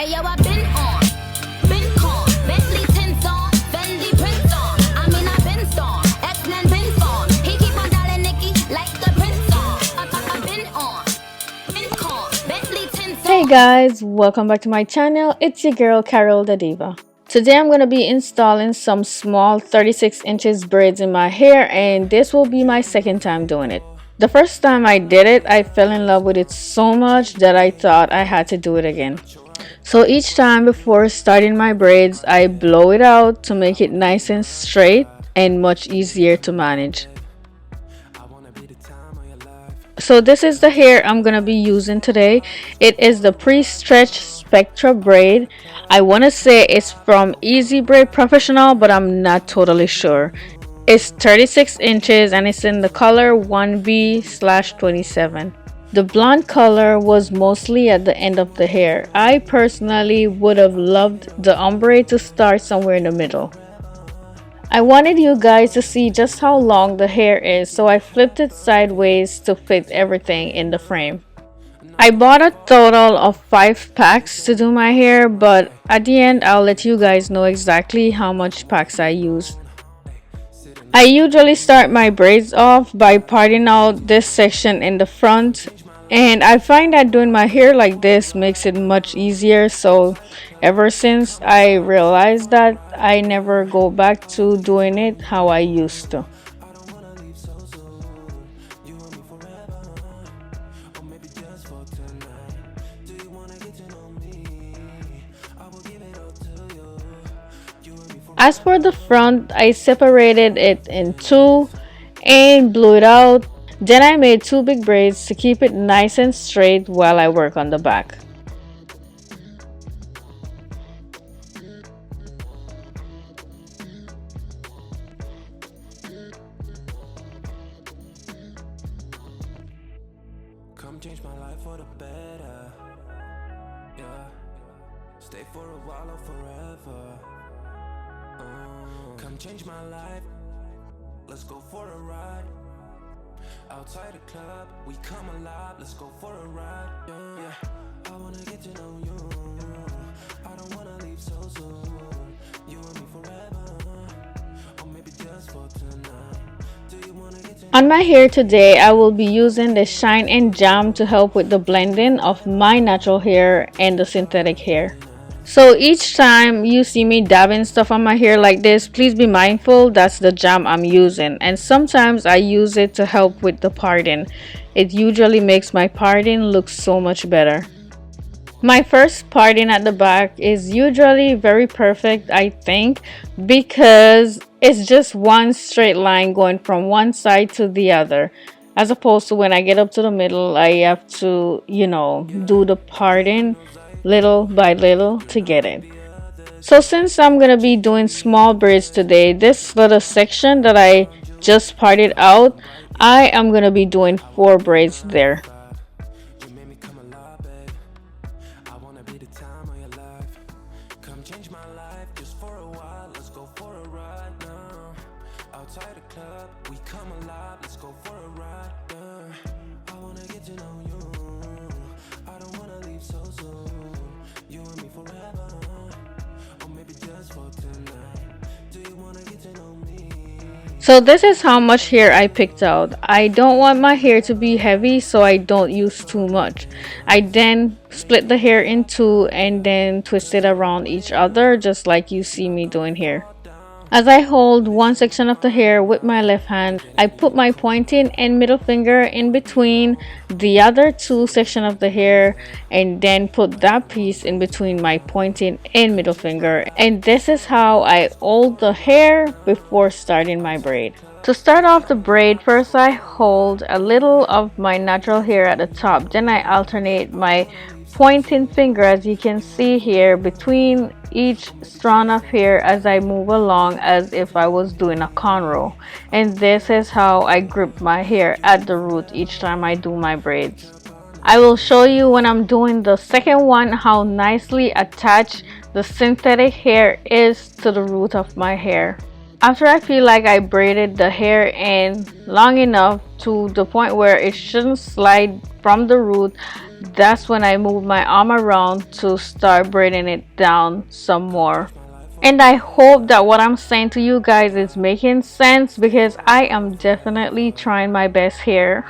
Hey yo, I been on, been con, Bentley tints on, Fendi prints on. I mean I been storm, X-Men been form. He keep on dialing Nikki like the prince on. I been on, been con, Bentley tints on. Hey guys, welcome back to my channel. It's your girl Karrill DaDiva. Today I'm going to be installing some small 36 inches braids in my hair, and this will be my second time doing it. The first time I did it, I fell in love with it so much that I thought I had to do it again. So each time before starting my braids, I blow it out to make it nice and straight and much easier to manage. So this is the hair I'm gonna be using today. It is the pre-stretch Spectra braid. I want to say it's from Easy Braid Professional, but I'm not totally sure. It's 36 inches and it's in the color 1B/27. The blonde color was mostly at the end of the hair. I personally would have loved the ombre to start somewhere in the middle. I wanted you guys to see just how long the hair is, so I flipped it sideways to fit everything in the frame. I bought a total of 5 packs to do my hair, but at the end I'll let you guys know exactly how much packs I used. I usually start my braids off by parting out this section in the front, and I find that doing my hair like this makes it much easier, so ever since I realized that, I never go back to doing it how I used to. As for the front, I separated it in two and blew it out. Then I made 2 big braids to keep it nice and straight while I work on the back. Come change my life for the better. Yeah. Stay for a while or forever. Come change my life. Let's go for a ride. Outside the club, we come alive. Let's go for a ride. Yeah. I wanna get to know you. I don't wanna leave so soon. You and me forever. Or maybe just for tonight. Do you wanna get to know? On my hair today, I will be using the Shine and Jam to help with the blending of my natural hair and the synthetic hair. So each time you see me dabbing stuff on my hair like this, please be mindful that's the jam I'm using, and sometimes I use it to help with the parting. It usually makes my parting look so much better. My first parting at the back is usually very perfect, I think, because it's just one straight line going from one side to the other, as opposed to when I get up to the middle, I have to, do the parting little by little to get it. So since I'm gonna be doing small braids today, this little section that I just parted out, I am gonna be doing 4 braids there. You made me come alive, babe. I wanna be the time of your life. Come change my life just for a while. Let's go for a ride now. Outside the club, we come alive. Let's go for a ride. I wanna get to know you. I don't wanna leave so soon. You and me forever. Or maybe just for tonight. Do you wanna get to know me? So this is how much hair I picked out. I don't want my hair to be heavy, so I don't use too much. I then split the hair in two and then twist it around each other, just like you see me doing here. As I hold one section of the hair with my left hand, I put my pointing and middle finger in between the other 2 sections of the hair and then put that piece in between my pointing and middle finger. And this is how I hold the hair before starting my braid. To start off the braid, first I hold a little of my natural hair at the top, then I alternate my pointing finger, as you can see here, between each strand of hair as I move along, as if I was doing a cornrow. And this is how I grip my hair at the root each time I do my braids. I will show you when I'm doing the second one how nicely attached the synthetic hair is to the root of my hair. After I feel like I braided the hair in long enough to the point where it shouldn't slide from the root, that's when I move my arm around to start braiding it down some more. And I hope that what I'm saying to you guys is making sense, because I am definitely trying my best here.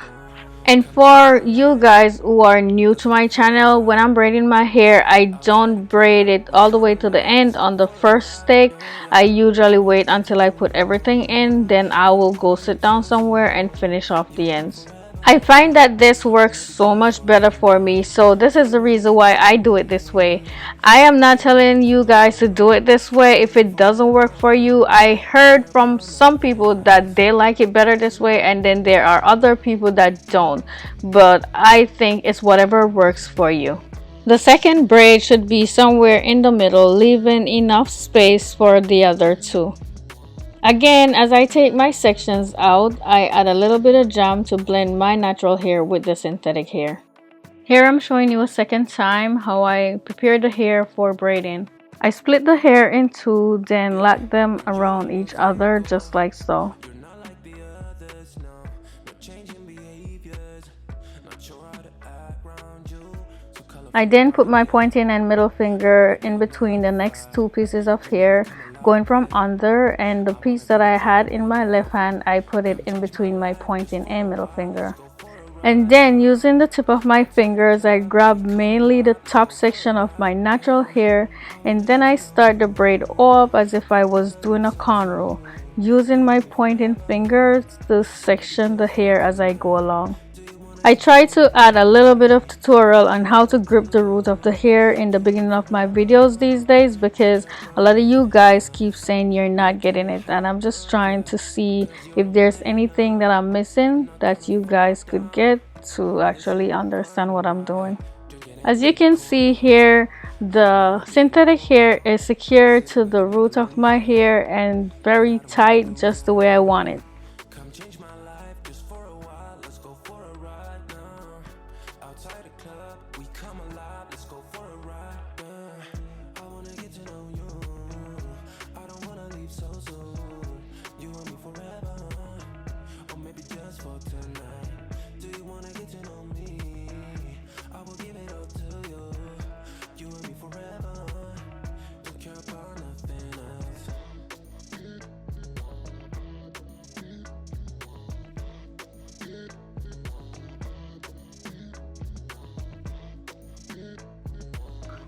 And for you guys who are new to my channel, when I'm braiding my hair, I don't braid it all the way to the end on the first stick. I usually wait until I put everything in, then I will go sit down somewhere and finish off the ends. I find that this works so much better for me, so this is the reason why I do it this way. I am not telling you guys to do it this way if it doesn't work for you. I heard from some people that they like it better this way, and then there are other people that don't, but I think it's whatever works for you. The second braid should be somewhere in the middle, leaving enough space for the other two. Again, as I take my sections out, I add a little bit of jam to blend my natural hair with the synthetic hair. Here I'm showing you a second time how I prepare the hair for braiding. I split the hair in two, then lock them around each other just like so. I then put my pointing and middle finger in between the next two pieces of hair, going from under, and the piece that I had in my left hand, I put it in between my pointing and middle finger. And then using the tip of my fingers, I grab mainly the top section of my natural hair, and then I start the braid off as if I was doing a cornrow, using my pointing fingers to section the hair as I go along. I try to add a little bit of tutorial on how to grip the root of the hair in the beginning of my videos these days, because a lot of you guys keep saying you're not getting it, and I'm just trying to see if there's anything that I'm missing that you guys could get to actually understand what I'm doing. As you can see here, the synthetic hair is secured to the root of my hair and very tight, just the way I want it.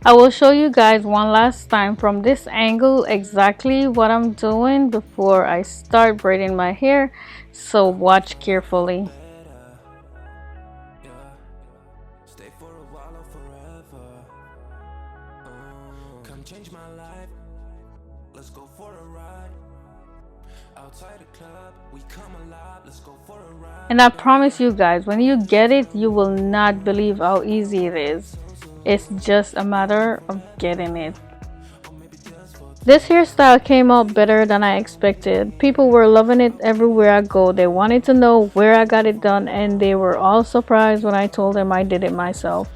I will show you guys one last time from this angle exactly what I'm doing before I start braiding my hair, so watch carefully. And I promise you guys, when you get it, you will not believe how easy it is. It's just a matter of getting it. This hairstyle came out better than I expected. People were loving it everywhere I go. They wanted to know where I got it done, and they were all surprised when I told them I did it myself.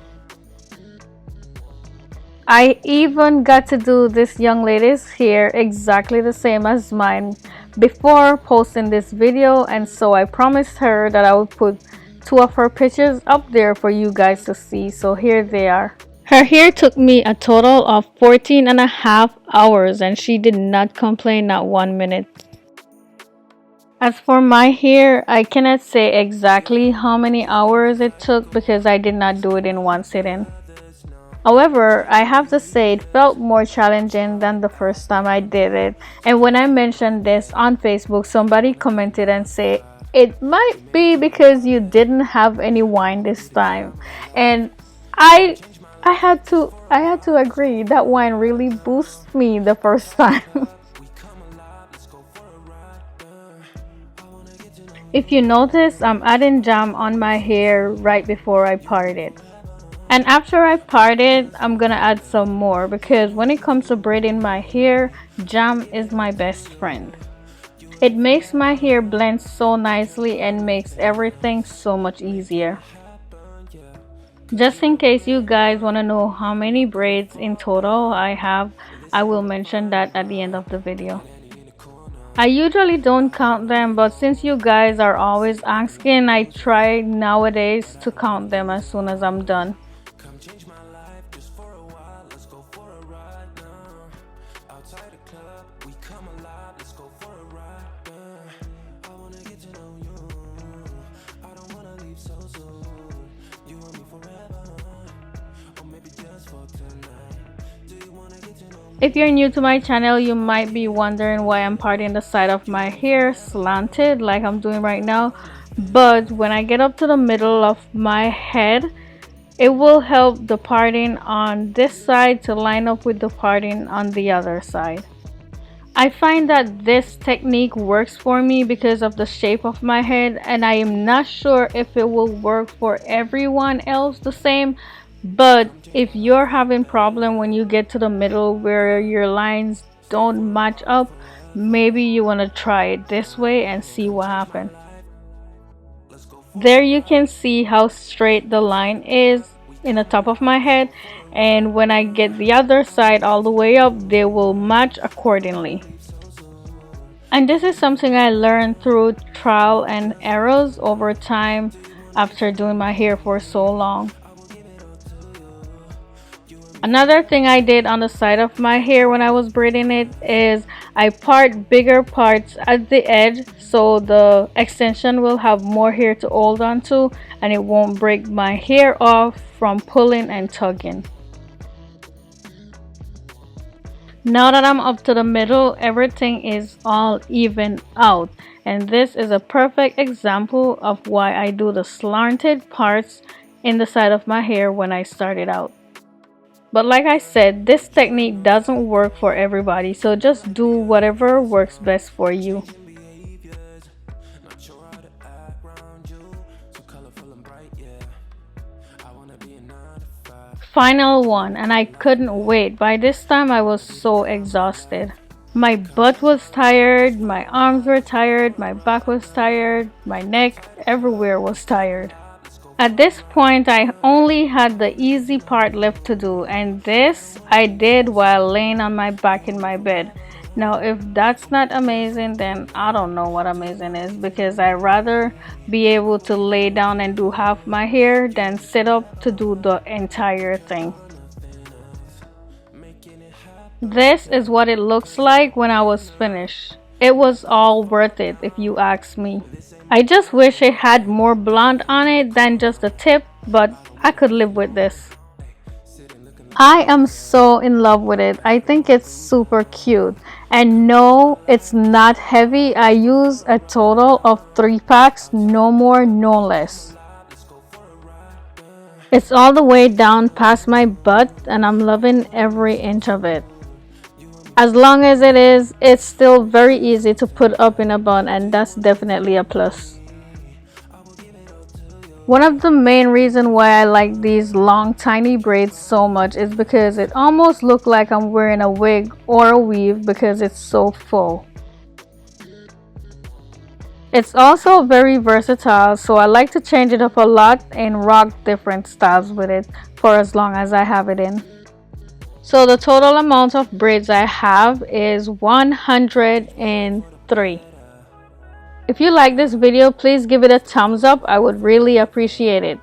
I even got to do this young lady's hair exactly the same as mine before posting this video, and so I promised her that I would put two of her pictures up there for you guys to see, so here they are. Her hair took me a total of 14.5 hours, and she did not complain not 1 minute. As for my hair, I cannot say exactly how many hours it took because I did not do it in one sitting. However, I have to say it felt more challenging than the first time I did it. And when I mentioned this on Facebook, somebody commented and said, it might be because you didn't have any wine this time. And I had to agree. That wine really boosts me the first time. If you notice, I'm adding jam on my hair right before I part it. And after I part it, I'm gonna add some more, because when it comes to braiding my hair, jam is my best friend. It makes my hair blend so nicely and makes everything so much easier. Just in case you guys want to know how many braids in total I have, I will mention that at the end of the video. I usually don't count them, but since you guys are always asking, I try nowadays to count them as soon as I'm done. Come change my life just for a while. Let's go for a ride now. Outside the club, we come alive. Let's go for a ride. I wanna get to know you. I don't wanna leave so soon. You and me forever, or maybe just for tonight. Do you wanna get to know me? If you're new to my channel, you might be wondering why I'm parting the side of my hair slanted like I'm doing right now. But when I get up to the middle of my head, it will help the parting on this side to line up with the parting on the other side. I find that this technique works for me because of the shape of my head, and I am not sure if it will work for everyone else the same. But if you're having problem when you get to the middle where your lines don't match up, maybe you want to try it this way and see what happens. There you can see how straight the line is in the top of my head, and when I get the other side all the way up, they will match accordingly. And this is something I learned through trial and errors over time after doing my hair for so long. Another thing I did on the side of my hair when I was braiding it is I part bigger parts at the edge so the extension will have more hair to hold on to and it won't break my hair off from pulling and tugging. Now that I'm up to the middle, everything is all even out, and this is a perfect example of why I do the slanted parts in the side of my hair when I started out. But like I said, this technique doesn't work for everybody, so just do whatever works best for you. Not sure how to act around you. So colorful and bright, yeah. I wanna be a 9 to 5. Final one, and I couldn't wait. By this time I was so exhausted. My butt was tired, my arms were tired, my back was tired, my neck, everywhere was tired. At this point, I only had the easy part left to do, and this I did while laying on my back in my bed. Now, if that's not amazing, then I don't know what amazing is, because I'd rather be able to lay down and do half my hair than sit up to do the entire thing. This is what it looks like when I was finished. It was all worth it if you ask me. I just wish it had more blonde on it than just the tip, but I could live with this. I am so in love with it. I think it's super cute. And no, it's not heavy. I use a total of 3 packs, no more, no less. It's all the way down past my butt and I'm loving every inch of it. As long as it is, it's still very easy to put up in a bun, and that's definitely a plus. One of the main reasons why I like these long tiny braids so much is because it almost looks like I'm wearing a wig or a weave because it's so full. It's also very versatile, so I like to change it up a lot and rock different styles with it for as long as I have it in. So the total amount of braids I have is 103. If you like this video, please give it a thumbs up. I would really appreciate it.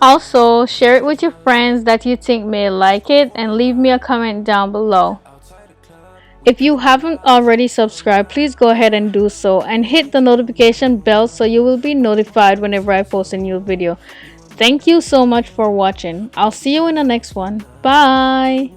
Also, share it with your friends that you think may like it and leave me a comment down below. If you haven't already subscribed, please go ahead and do so and hit the notification bell so you will be notified whenever I post a new video. Thank you so much for watching. I'll see you in the next one. Bye!